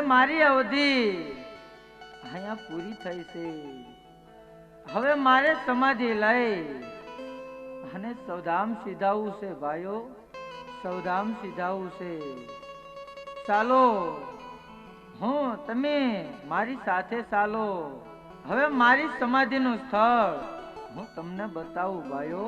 મારી અવધિ અહીંયા પૂરી થઈ છે. હવે મારે સમાધિ લઈ અને સૌધામ સીધાવું છે ભાઈઓ, સૌધામ સીધાવું છે. ચાલો હું તમે મારી સાથે ચાલો. હવે મારી સમાધિનું સ્થળ હું તમને બતાવું ભાઈઓ.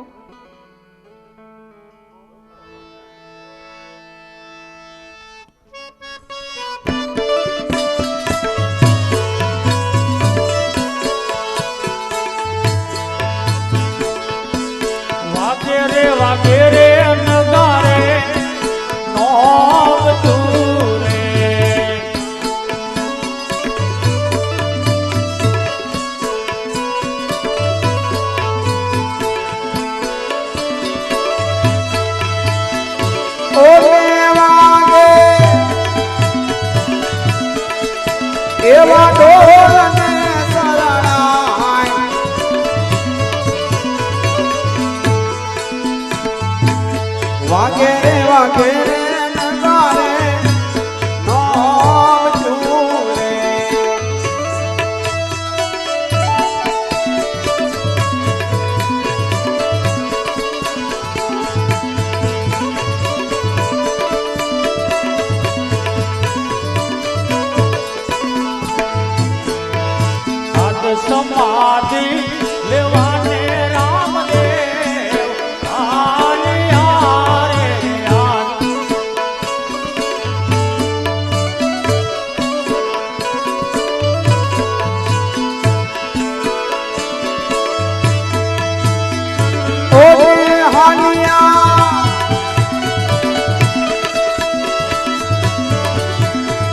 વાગે રે નગારે નોમ તું રે. એવા ઢોલ વાગે રે નગારે નોમ ચૂરે. આજ સમાધિ લેવાને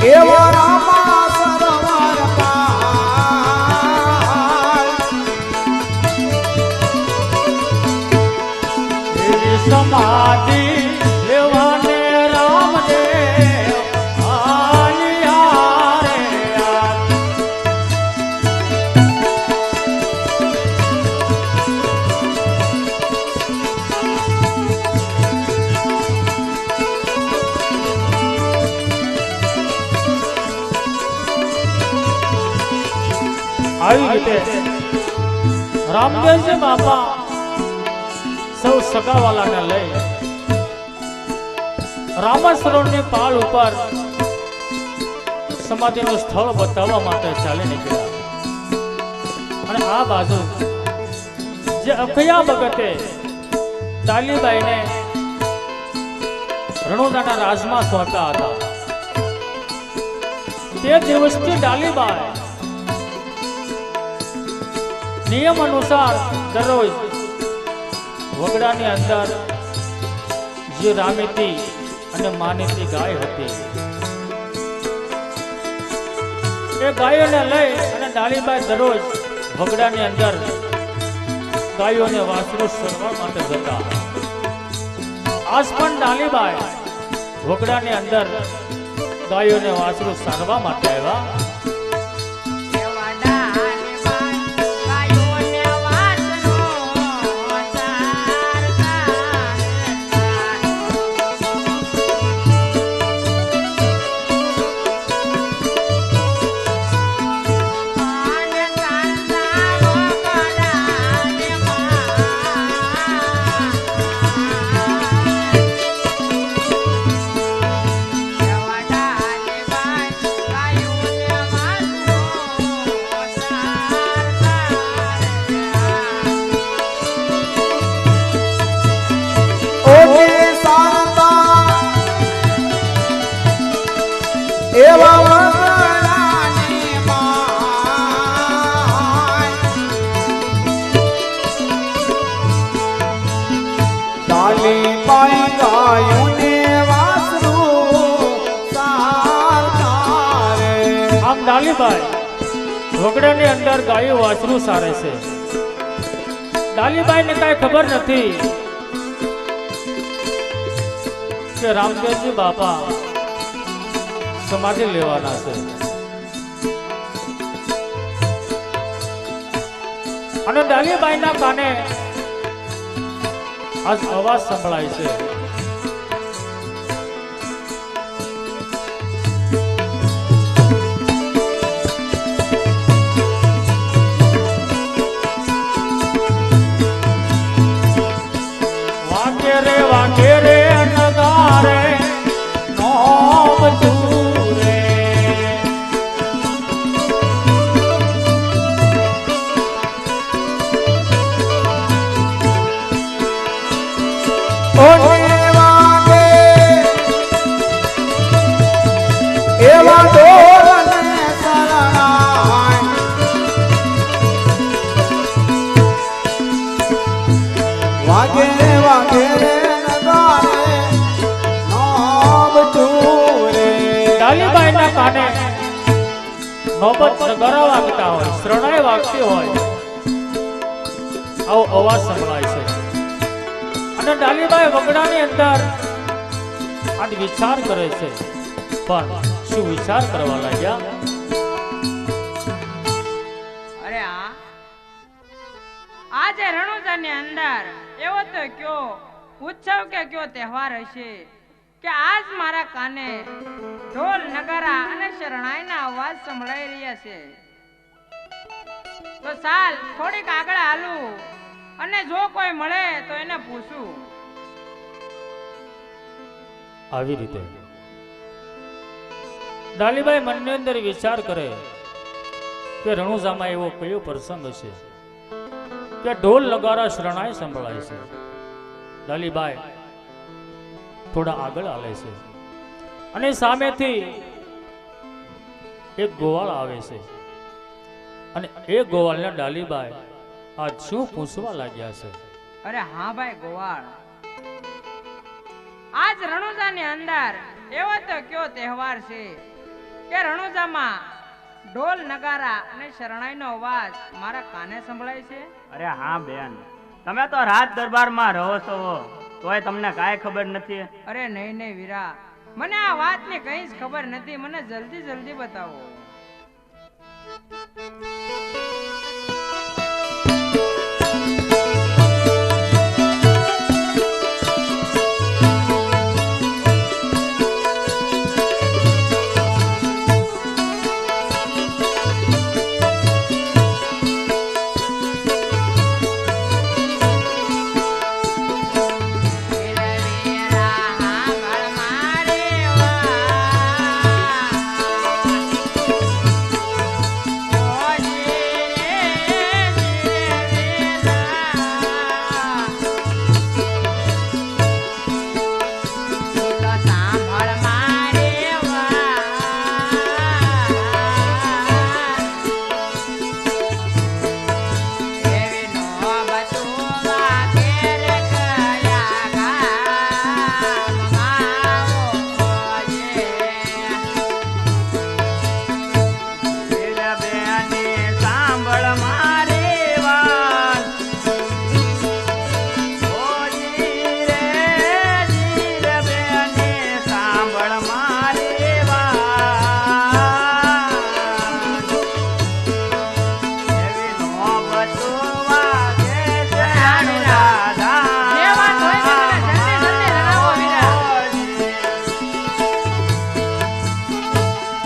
એવા રામા સરોવર પાર સમાધિ લેવાને રામદેવ આલિયા રે. આવી રીતે રામદેવજી બાપા સૌ સગાવાલાને લઈ રામેશ્વરની પાળ ઉપર સમાધિનું સ્થળ બતાવવા માટે ચાલી નીકળ્યા. અને આ બાજુ જે અખયા ભગતે ડાલીબાઈને રણોદાના રાજમાં સોંપ્યા હતા, તે દિવસથી ડાલીબાઈ નિયમ અનુસાર દરરોજ વગડાની અંદર જે રામીતી અને માનીતી ગાય હતી, એ ગાયોને લઈ અને ડાલીબાઈ દરરોજ વગડાની અંદર ગાયોને વાસરું સરવા માટે જતા. આજ પણ ડાલીબાઈ વગડાની અંદર ગાયોને વાસરું સારવા માટે આવ્યા. ડાલીબાઈ વગડાની અંદર ગાયો વાછરું સારે છે. ડાલીબાઈને કાંઈ ખબર નથી કે રામદેવજી બાપા સમાધિ લેવાના છે. અને ડાલીબાઈના કાને આજ અવાજ સંભળાય છે. ડાલીબાઈના કાને નોબત નગારા વાગતા હોય, શરણાઈ વાગતી હોય, આવો અવાજ સંભળાય છે. અને ડાલીબાઈ વગડાની અંદર આજ વિચાર કરે છે, પણ શું વિચાર કરવા લાગ્યા? અરે આજે રણુજાની અંદર એવો તો કયો ઉત્સવ કે કયો તહેવાર હશે કે આજ મારા કાને ઢોલ નગારા અને શરણાઈના અવાજ સંભળાઈ રહ્યા છે. તો ચાલ થોડીક આગળ હાલું અને જો કોઈ મળે તો એને પૂછું. આવી રીતે ડાલીબાઈ મનની અંદર વિચાર કરે કે રણુજામાં એવો કયો પ્રસંગ છે કે ઢોલ નગારા શરણાઈ સંભળાય છે. ડાલીબાઈ થોડા આગળ હાલે છે અને સામેથી એક ગોવાળ આવે છે અને એ ગોવાળને ડાલીબાઈ આજ શું પૂછવા લાગ્યા છે? અરે હા ભાઈ ગોવાળ, આજ રણુજાની અંદર એવો તો કયો તહેવાર છે કે રણુજામાં ઢોલ નગારા અને શરણાઈનો અવાજ મારા કાને સંભળાય છે. અરે હા બેન, તમે તો રાજ દરબારમાં રહો છો તોય તમને કાંઈ ખબર નથી. અરે નહીં નહીં વીરા, મને આ વાતની કઈ જ ખબર નથી. મને જલ્દી જલ્દી બતાવો.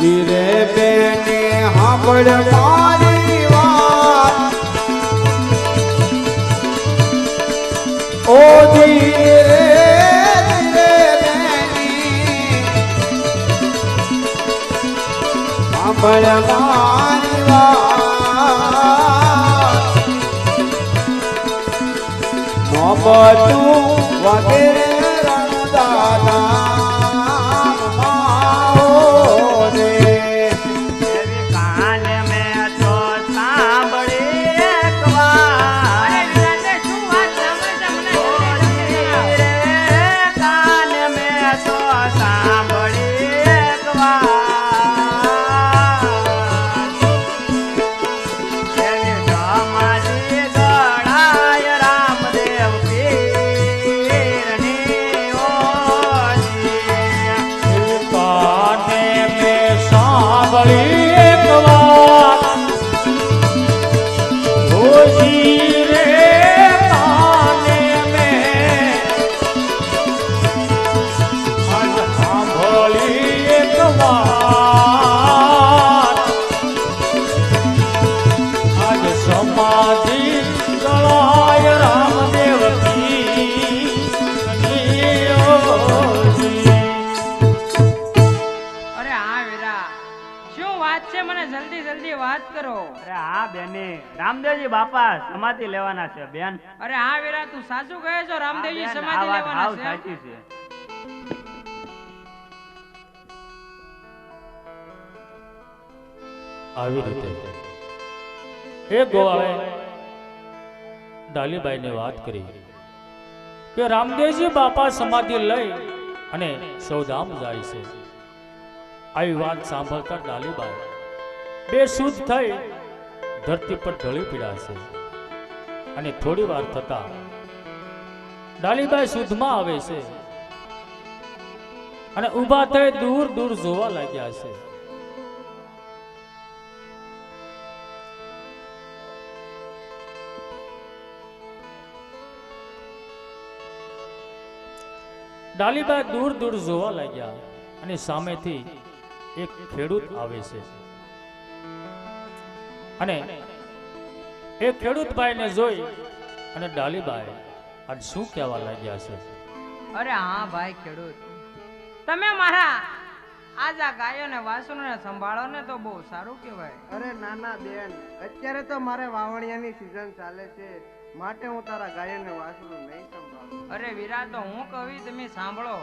ધીરે બેને સાંભળ મારી વાત, ઓ ધીરે ધીરે બેની સાંભળ મારી વાત. મોહબ્બતું વગેરે રણદાદા રામદેવજી બાપા સમાધિ લેવાના છે બેન. અરે હા વીરા, તું સાચું કહે છો. રામદેવજી સમાધિ લેવાના છે. સાચી છે. આવી રીતે એ ગોવાળે ડાલીબાઈને વાત કરી કે રામદેવજી બાપા સમાધિ લઈ અને સૌધામ જાય છે. આવી વાત સાંભળતા ડાલીબાઈ બેસુધ થઈ ધરતી પર ઢળી પડ્યા છે અને થોડી વાર થતા ડાલીબાઈ સુધમાં આવે છે અને ઊભા થઈ દૂર દૂર જોવા લાગ્યા છે. ડાલીબાઈ દૂર દૂર જોવા લાગ્યા અને સામેથી એક ખેડૂત આવે છે અને એ ખેડૂત ભાઈને જોઈ અને ડાલીબાઈ આજ શું કહેવા લાગ્યા છે. અરે હા ભાઈ ખેડૂત, તમે મારા આજ આ ગાયો ને વાસણોને સંભાળો ને તો બહુ સારું કહેવાય. અરે નાના બેન, અત્યારે તો મારે વાવણિયાની સીઝન ચાલે છે, માટે હું તારા ગાયોને વાસણું નહીં સંભાળું. અરે વીરા, તો હું કવિ તમે સાંભળો.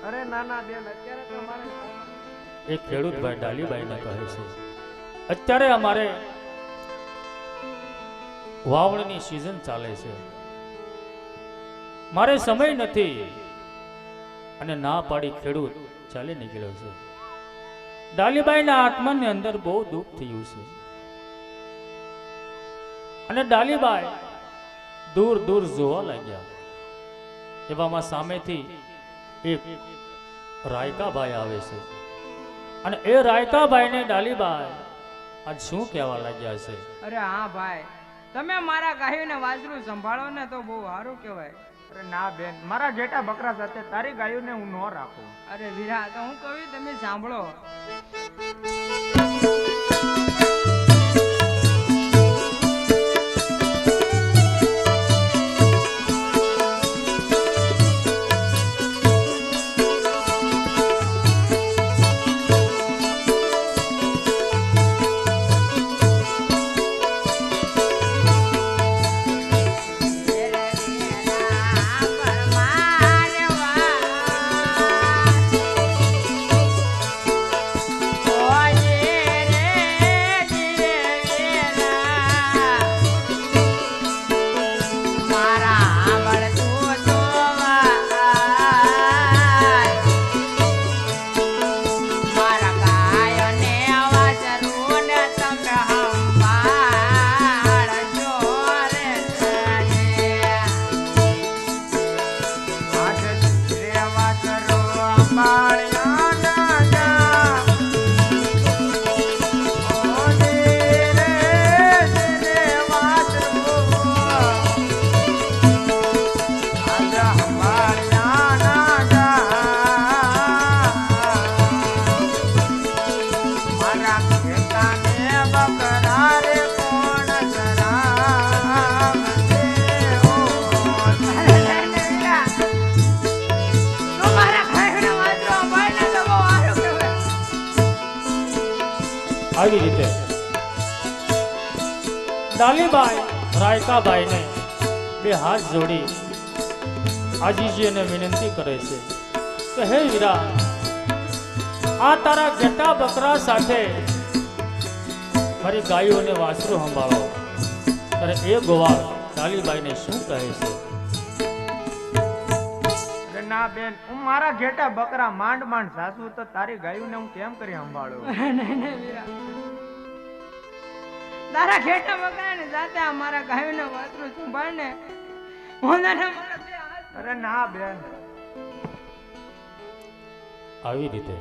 અરે નાના બેન, અત્યારે તો મારે એક ખેડૂત ભાઈ ડાલીબાઈને કહે છે, અત્યારે અમારે વાવણીની સીઝન ચાલે છે, મારે સમય નથી. અને ના પાડી ખેડૂત ચાલી નીકળ્યો છે. ડાલીબાઈના આત્માની અંદર બહુ દુઃખ થયું છે અને ડાલીબાઈ દૂર દૂર જોવા લાગ્યા. એવામાં સામેથી એક રાયકાભાઈ આવે છે અને એ રાયકાભાઈને ડાલીબાઈ આજ શું કહેવા લાગ્યા છે. અરે હા ભાઈ, તમે મારા ગાયોને વાસરું સંભાળો ને તો બહુ સારું કહેવાય. અરે ના બેન, મારા જેટા બકરા સાથે તારી ગાયોને હું ન રાખું. અરે વીરા, તો હું કવિ તમે સાંભળો. આવી રીતે ડાલીબાઈ રાયકાબાઈને બે હાથ જોડી આજીજીને વિનંતી કરે છે કે હે વીરા, આ તારા ઘેટા બકરા સાથે મારી ગાયો અને વાસરું સંભાળો. ત્યારે એ ગોવાળ ડાલીબાઈને શું કહે છે? અરે ના બેન, હું મારા ઘેટા બકરા માંડ માંડ સાસુ તો તારી ગાયુંને હું કેમ કરી સંભાળું? નહીં નહીં વીરા, તારા ઘેટા બકરાને જાતે આ મારા ગાયોને વાસરું સંભાળને. હું તને મારા બે હાથ. અરે ના બેન. આવી રીતે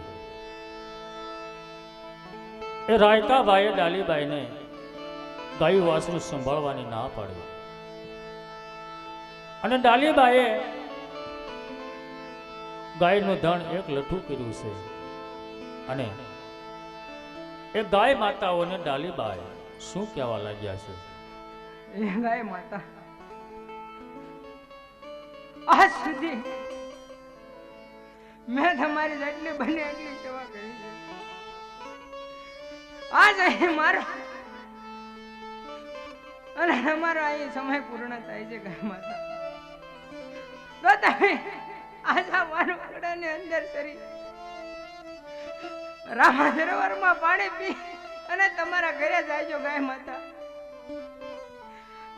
એ રાયકાભાઈએ ડાલીબાઈને ગાયું વાસરું સંભાળવાની ના પાડી અને ડાલીબાઈએ ગાયનું ધણ એક લઠ્ઠું કર્યું છે અને એ ગાય માતાઓને ડાલીબાઈ શું કહેવા લાગ્યા છે? એ ગાય માતા, આજ સુધી મેં તમારી જેટલી બને એટલી સેવા કરી છે. આજ અહીં મારો અને અમારો અહીં સમય પૂર્ણ થાય છે ગાય માતા. તો તમે આજ આ વાનવગડાની અંદર સરી રામા સરોવરમાં પાણી પી અને તમારા ઘરે જાયજો ગાય માતા.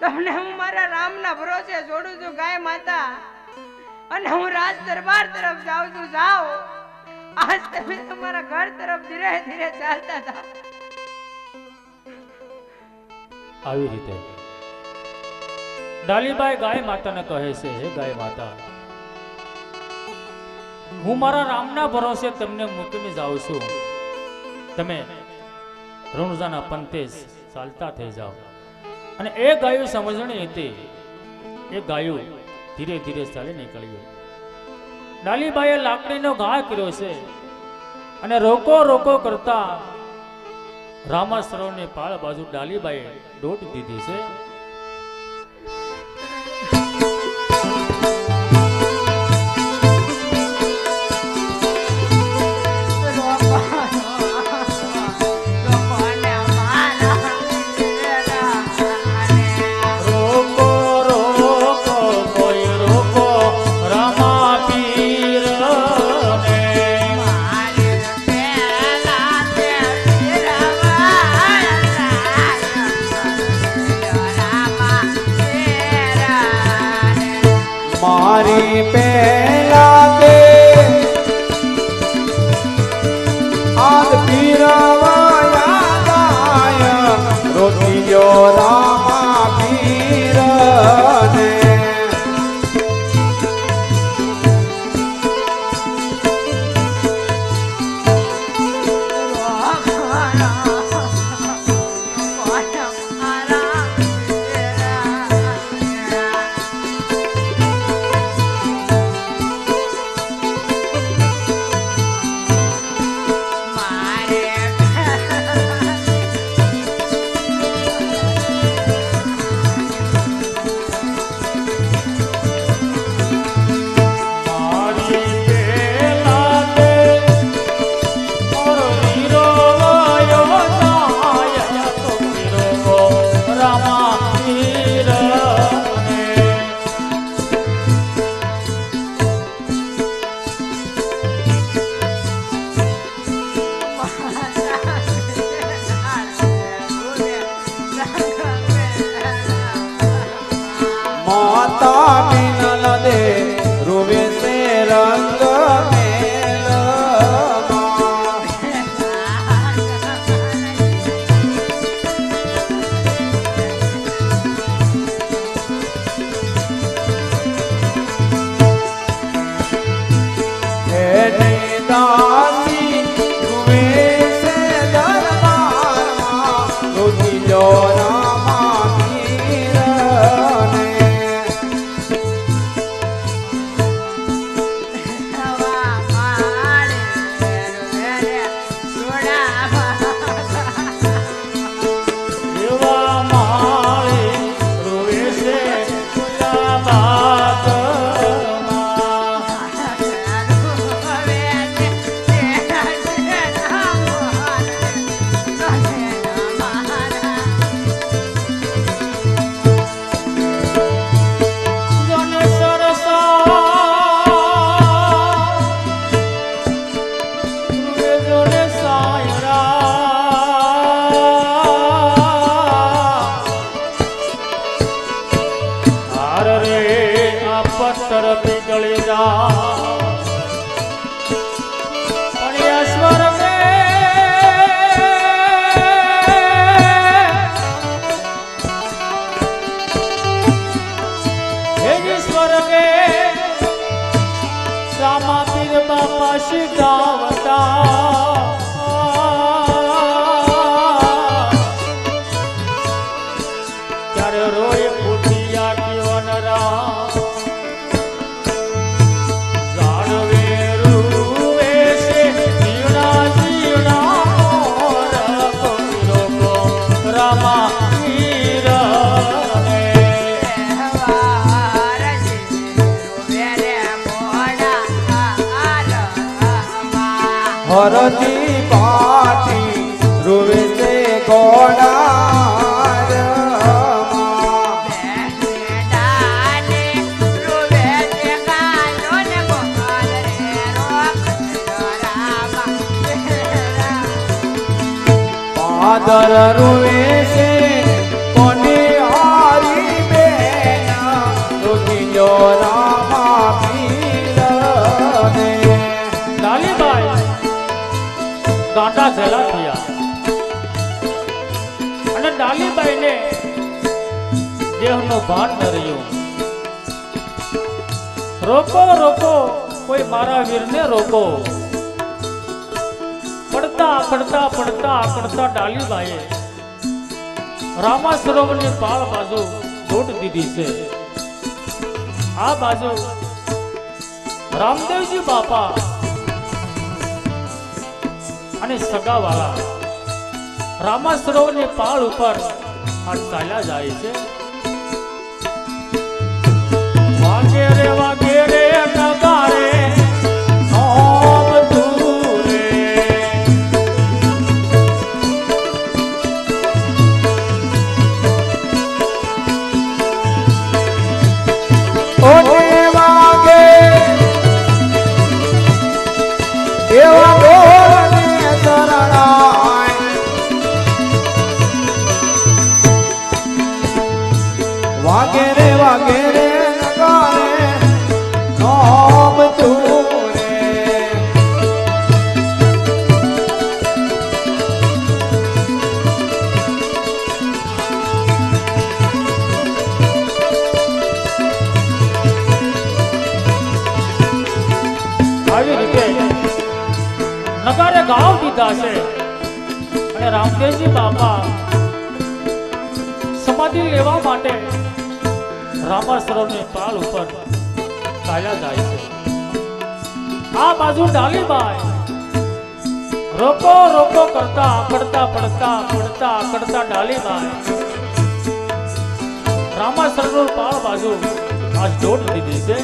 તમને હું મારા રામના ભરોસે છોડું છું ગાય માતા, અને હું રાજ દરબાર તરફ જાઉં છું. જાઓ, આજ તમે તમારા ઘર તરફ ધીરે ધીરે ચાલતા હતા. આવી રીતે ડાલીબાઈ ગાય માતાને કહે છે, હે ગાય માતા, હું મારા રામના ભરોસે તમને મૂકીને જાઉં છું. તમે રણુજાના પંથે ચાલતા થઈ જાઓ. અને એ ગાયું સમજણી હતી, એ ગાયું ધીરે ધીરે ચાલી નીકળ્યું. ડાલીબાઈએ લાકડીનો ઘા કર્યો છે અને રોકો રોકો કરતા રામા સરોવરની પાળ બાજુ ડાલીબાઈએ દોટ દીધી છે. મારી પહેલા તે આદ પીરવાયા ગાય રોટિયો રામા પીરને માતા મિનલ દે રૂવે સે રંગ દાસી રૂવે સે દરબારમાં રોટિયો રામા પીરને હરતી પાટી રૂવે છે ગોડારમાં ડાલે રૂવે તે ગાયો ને ગોપાલ રે રોક રામા પાદર રૂવે છે કોની હારી બેના રોજીયો રામા પીરને ડાલીબાઈ ગાંડા ઝેલા થયા અને ડાલીબાઈને દેહનો ભાન ન રહ્યું. રોકો રોકો કોઈ મારા વીરને રોકો. પડતા પડતા પડતા પડતા ડાલીબાઈએ રામા સરોવરની પાળ બાજુ દોટ દીધી છે. આ બાજુ રામદેવજી બાપા અને સગાવાળા રામા સરોવરની પાળ ઉપર આ ચાલ્યા જાય છે. વાગે રે નગારે ઓમ દૂરે ઓને વાગે એવા બોલને શરણાય વાગે રે નગારે નામ તું રે આવી રીતે નગારે ગાવ દીધા છે અને રામદેવજી બાપા સમાધિ લેવા માટે રામા સરોવરની પાળ ઉપર ચાલ્યા જાય છે. આ બાજુ ડાલીબાઈ રોકો રોકો કરતા પડતા પડતા પડતા પડતા ડાલીબાઈ રામા સરોવર પાળ બાજુ આજ દોટ દીધી છે.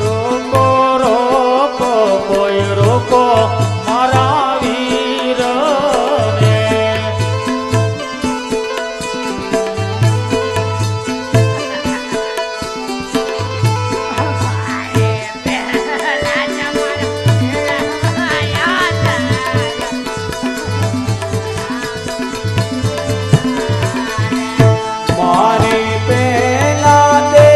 રોકો રોકો કોઈ રોકો મારા વીરને. મારી પેલા દે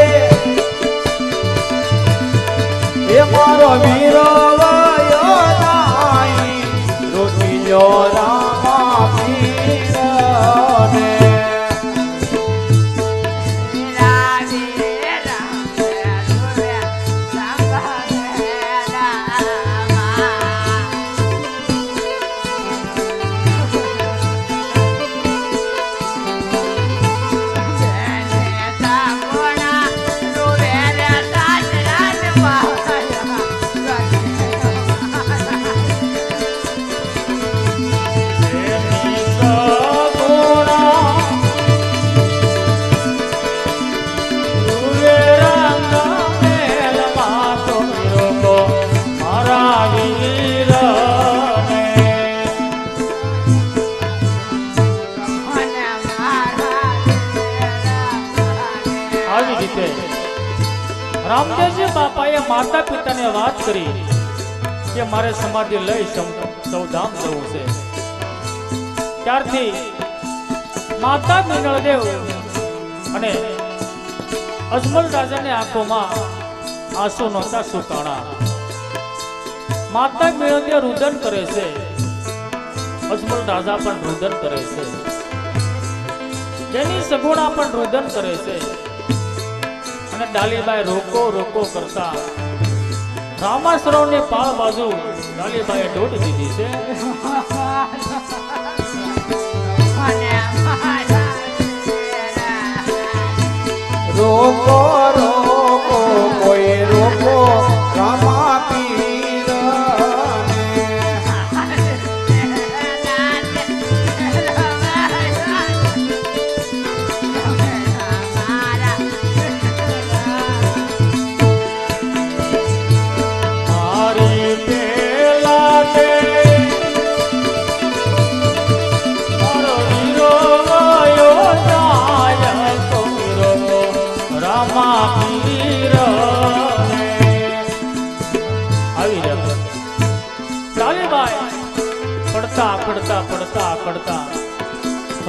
એ મારો વીરો વયો નાઈ રોટીયો રામા પીરને આવી રીતે રામદેવજી બાપાએ માતા પિતાને વાત કરી કે મારે સમાધિ લઈ સૌધામ જવું છે. ત્યારથી માતા મિનળદેવ અને અજમલ રાજાની આંખોમાં આંસુ નહોતા સુકાણા. માતા મિનળદેવ રુદન કરે છે, અજમલ રાજા પણ રુદન કરે છે, તેની સગુણા પણ રુદન કરે છે. અને ડાલીબાઈ રોકો રોકો કરતા રામા સરોવરની પાળ બાજુ ડાલીબાઈએ દોટ દીધી છે. રોકો રોકો કોઈ રોકો રામા પીરને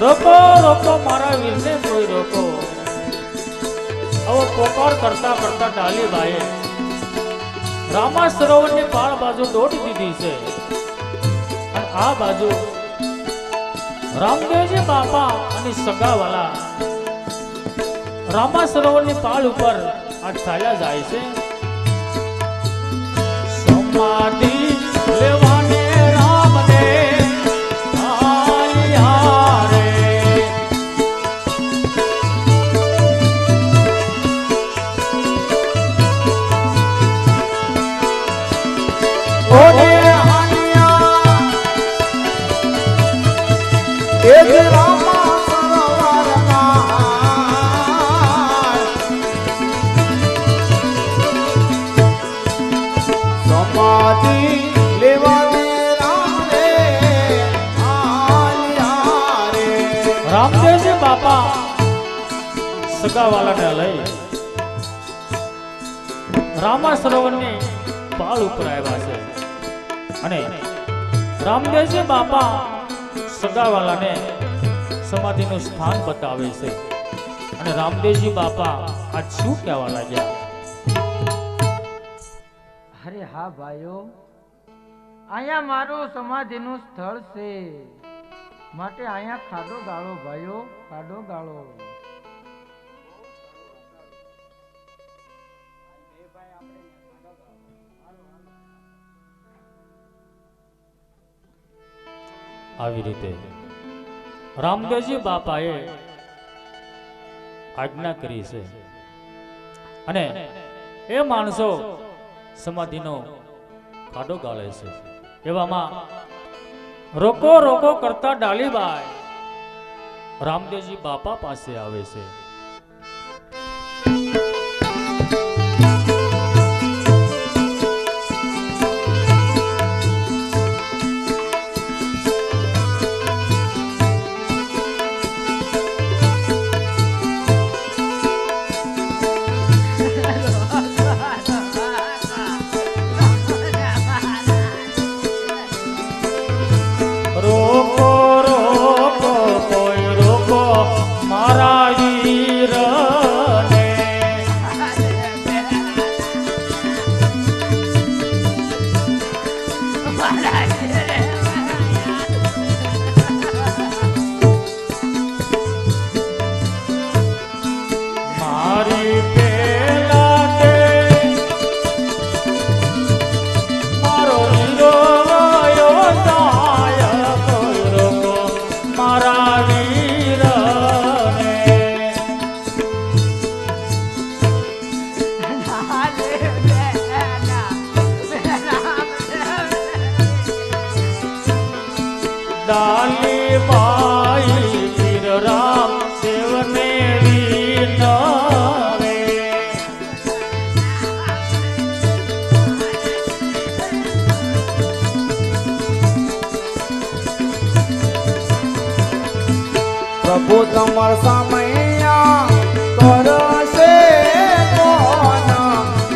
રોકો રોકો મારા વીરને કોઈ રોકો. આવો પોકાર કરતા કરતા ડાલીબાઈએ રામા સરોવરની પાળ બાજુ દોડી દીધી છે. અને આ બાજુ રામદેવજી બાપા અને સગાવાલા રામા સરોવરની પાળ ઉપર આ ચાલ્યા જાય છે. સમાધિ લેવાને રામને આયા રે. ઓને હાનિયા એક રામા સરોવરમાં સમાધિ લેવાને રામને આયા રે. રામદેવજી બાપા સગાવાલાને લઈ રામા સરોવરની પાળ ઉપર આવ્યા છે. અને રામદેવજી બાપા સગાવાલાને સમાધિનું સ્થાન બતાવે છે. અને રામદેવજી બાપા આજ શું કહેવા લાગ્યા? અરે હા ભાઈઓ, અહીંયા મારું સમાધિનું સ્થળ છે, માટે અહીંયા ખાડો ગાળો ભાઈઓ, ખાડો ગાળો. આવી રીતે રામદેવજી બાપાએ આજ્ઞા કરી છે. અને એ માણસો સમાધિનો ખાડો ગાળે છે. એવામાં રોકો રોકો કરતા ડાલીબાઈ રામદેવજી બાપા પાસે આવે છે. રોકો રોકો કોઈ રોકો મારા વીરને. મારી પેલા તે મારો હીરો વયો જાય. કોઈ રોકો મારા વીરને. ડાલીબાઈ વીર રામ દેવને વિનરે. પ્રભુ તમાર સામૈયા કરશે કોણ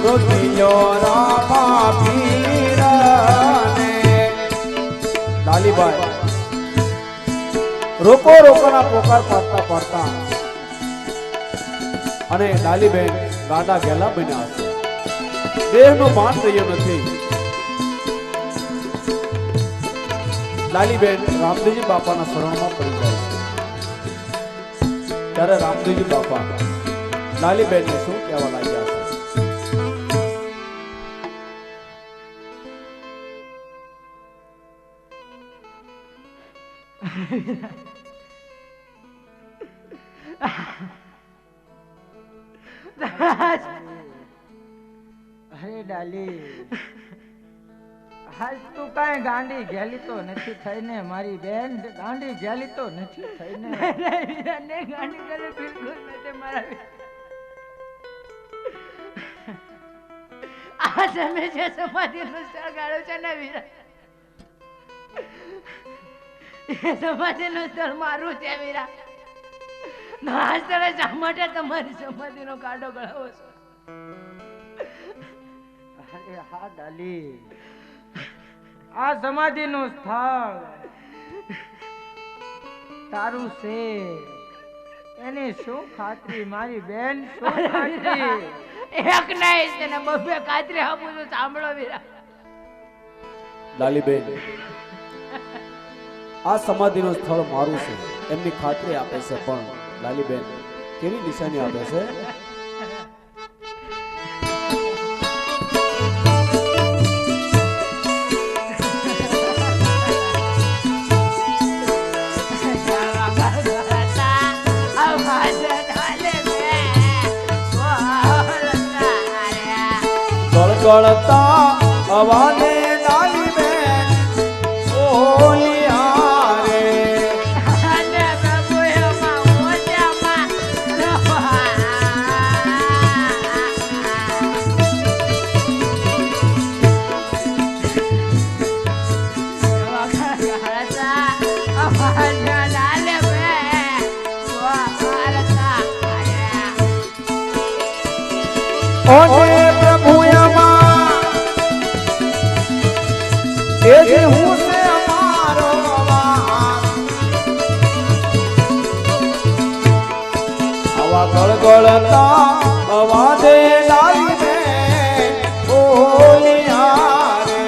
રોટિયો રામા પીરને. ડાલીબાઈ રોકો રોકોના પોકાર પાડતા પાડતા અને ડાલીબેન ગાંડા ગેલા બન્યા છે. દેહનું ભાન રહ્યું નથી. ડાલીબેન રામદેવજી બાપાના શરણમાં પડી જાય છે. ત્યારે રામદેવજી બાપા ડાલીબેનને શું કહેવા લાગ્યા છે? અરે ડાલી, હાલ તું કાંઈ ગાંડી ઘેલી તો નથી થઈને, મારી બેન ગાંડી ઘેલી તો નથી થઈને. ગાંડી કરે બિલકુલ નથી મારા. આ તમે જે સમાધિનું સ્થળ ગાળ્યું છે ને વીરા, એ સમાધિનું સ્થળ મારું છે વીરા. આ સ્થળે શા માટે તમારી સમાધિનો કાંડો ગળાવો છો? અરે હા ડાલી, આ સમાધિનું સ્થળ તારું છે એની શું ખાતરી મારી બેન, શું ખાતરી? એક નહીં તેને બબે કાતરી આપું છું, સાંભળો વીરા. ડાલીબેન, આ સમાધિનું સ્થળ મારું છે એમની ખાતરી આપે છે, પણ ડાલીબેન કેવી નિશાની આપે છે? ગળગળતા અવાને ડાલીબેન ઓલિયા રે. ઓને પ્રભુ એ જે હું છે અમારો વાસ, આવા ગળગળતા અવાજે ડાલીબેન ઓલિયા રે.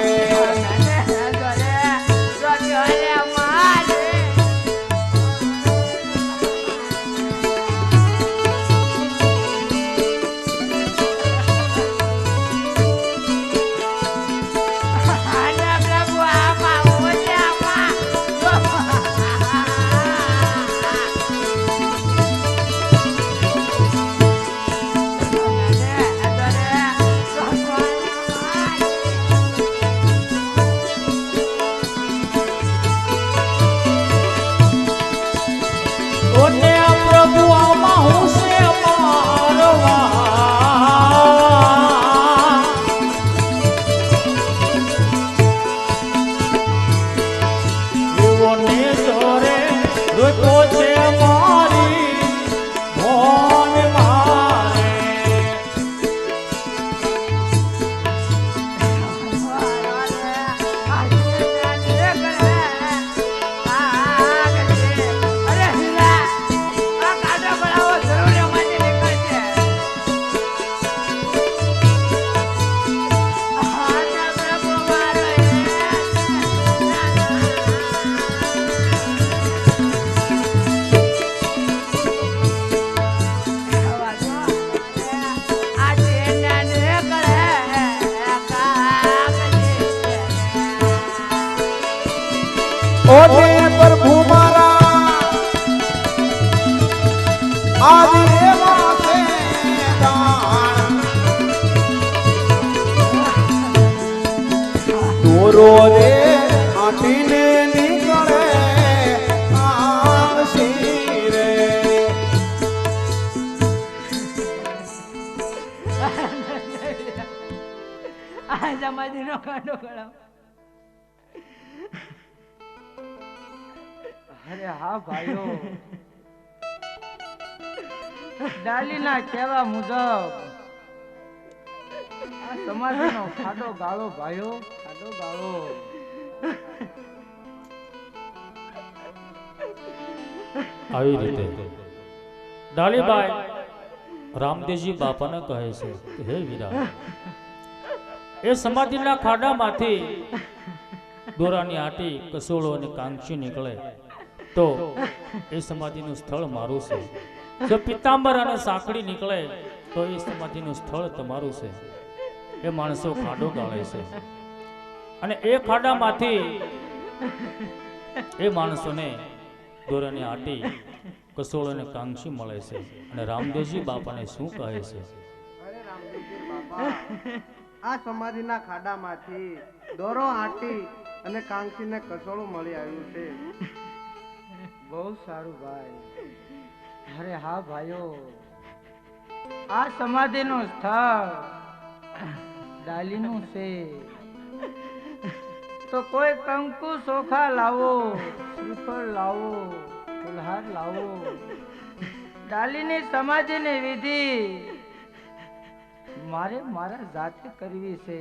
ઓને પ્રભુ મારા આદિ એવા છે દાન, દોરો રે આટીને નીકળે આંસી રે. આ સમાધિનો કાંડો કળાવ. અરે હા ભાઈઓ, ડાલીના કહેવા મુજબ આ સમાધિનો ખાડો ગાળો ભાઈઓ, ખાડો ગાળો. આવી રીતે ડાલીબાઈ રામદેવજી બાપાને કહે છે કે હે વીરા, એ સમાધિના ખાડામાંથી દોરાની આટી, કસોળો અને કાંક્ષી નીકળે તો એ સમાધિનું સ્થળ મારું છે. જો પિતાંબર અને સાંકડી નીકળે તો એ સમાધિનું સ્થળ તમારું છે. એ માણસો ખાડો ગાળે છે અને એ ખાડામાંથી એ માણસોને દોરાની આટી, કસોળો અને કાંક્ષી મળે છે. અને રામદેવજી બાપાને શું કહે છે? અરે રામદેવજી બાપા, આ સમાધિના ખાડામાંથી દોરો આટી અને કાંક્ષીને કસોળું મળી આવ્યું છે. બહુ સારું ભાઈ. અરે હા ભાઈઓ, આ સમાધિનું સ્થળ ડાલીનું છે તો કોઈ કંકુ ચોખા લાવો, શ્રીફળ લાવો, ફુલહાર લાવો. ડાલીની સમાધિની વિધિ મારે મારા જાતે કરવી છે.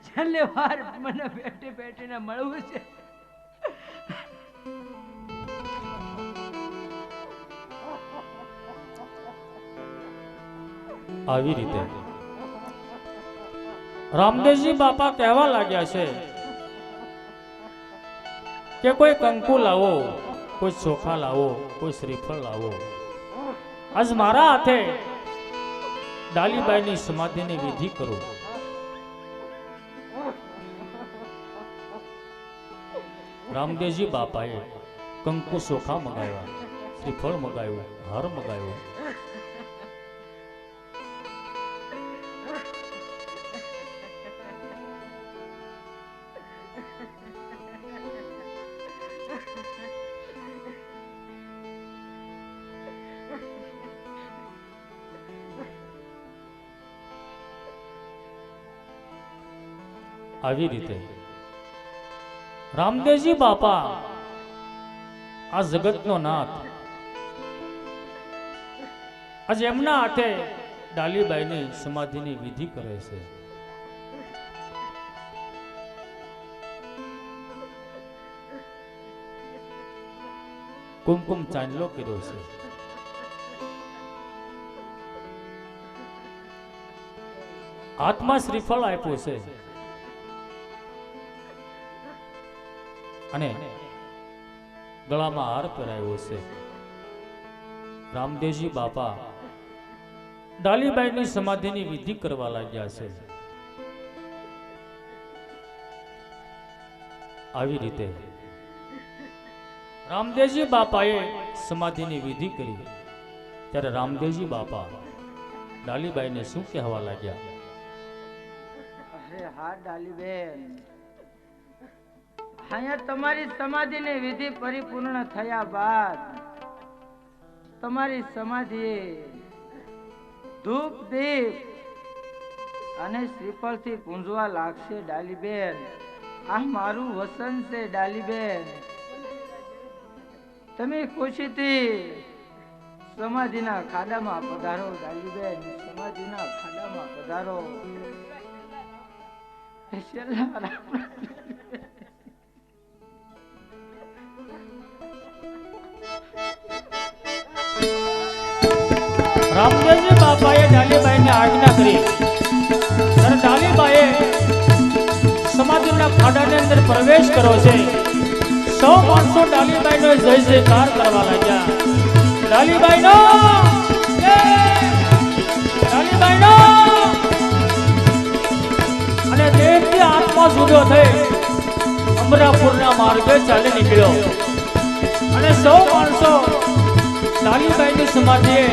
છેલ્લે વાર મને બેઠી બેઠીને મળવું છે. આવી રીતે રામદેવજી બાપા કહેવા લાગ્યા છે કે કોઈ કંકુ લાવો, કોઈ ચોખા લાવો, કોઈ શ્રીફળ લાવો. આજ મારા હાથે ડાલીબાઈની સમાધિની વિધિ કરો. રામદેવજી બાપાએ કંકુ ચોખા મગાવ્યા, શ્રીફળ મગાવ્યું, હાર મગાવ્યો. આવી રીતે રામદેવજી બાપા આ જગતનો નાથ આજે એમના હાથે ડાલીબાઈની સમાધિની વિધિ કરે છે. કુમકુમ ચાંદલો કર્યો છે. હાથમાં શ્રીફળ આપ્યું છે અને ગળામાં હાર પહેરાવ્યો છે. રામદેવજી બાપા ડાલીબાઈની સમાધિની વિધિ કરવા લાગ્યા છે. આવી રીતે રામદેવજી બાપાએ સમાધિની વિધિ કરી ત્યારે રામદેવજી બાપા ડાલીબાઈને શું કહેવા લાગ્યા? અરે હા ડાલીબેન, અહીંયા તમારી સમાધિની વિધિ પરિપૂર્ણ થયા બાદ તમારી સમાધિએ ધૂપ દીપ અને શ્રીફળથી પૂંજવા લાગશે ડાલીબેન. આ મારું વસન છે ડાલીબેન. તમે ખુશીથી સમાધિના ખાડામાં પધારો ડાલીબેન, સમાધિના ખાડામાં પધારો. રામદેવજી બાપાએ ડાલીબાઈને આજ્ઞા કરી ત્યારે ડાલીબાઈએ સમાધિના ખાડાની અંદર પ્રવેશ કર્યો છે. સૌ માણસો ડાલીબાઈનો જય જયકાર કરવા લાગ્યા. ડાલીબાઈનો ડાલીબાઈનો અને દેહથી આત્મા જુદો થઈ અમરાપુરના માર્ગે ચાલી નીકળ્યો અને સૌ માણસો ડાલીબાઈની સમાધિએ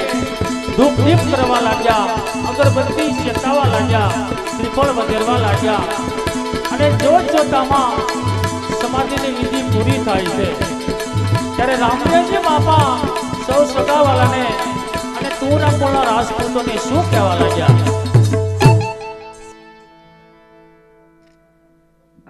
ધૂપ દીપ કરવા લાગ્યા, અગરબત્તી ચેતાવા લાગ્યા, શ્રીફળ વધેરવા લાગ્યા અને જોત જોતામાં સમાધિની વિધિ પૂરી થાય છે. ત્યારે રામદેવજી બાપા સૌ સગાવાલાને અને તુરના રાજપૂતોને શું કહેવા લાગ્યા?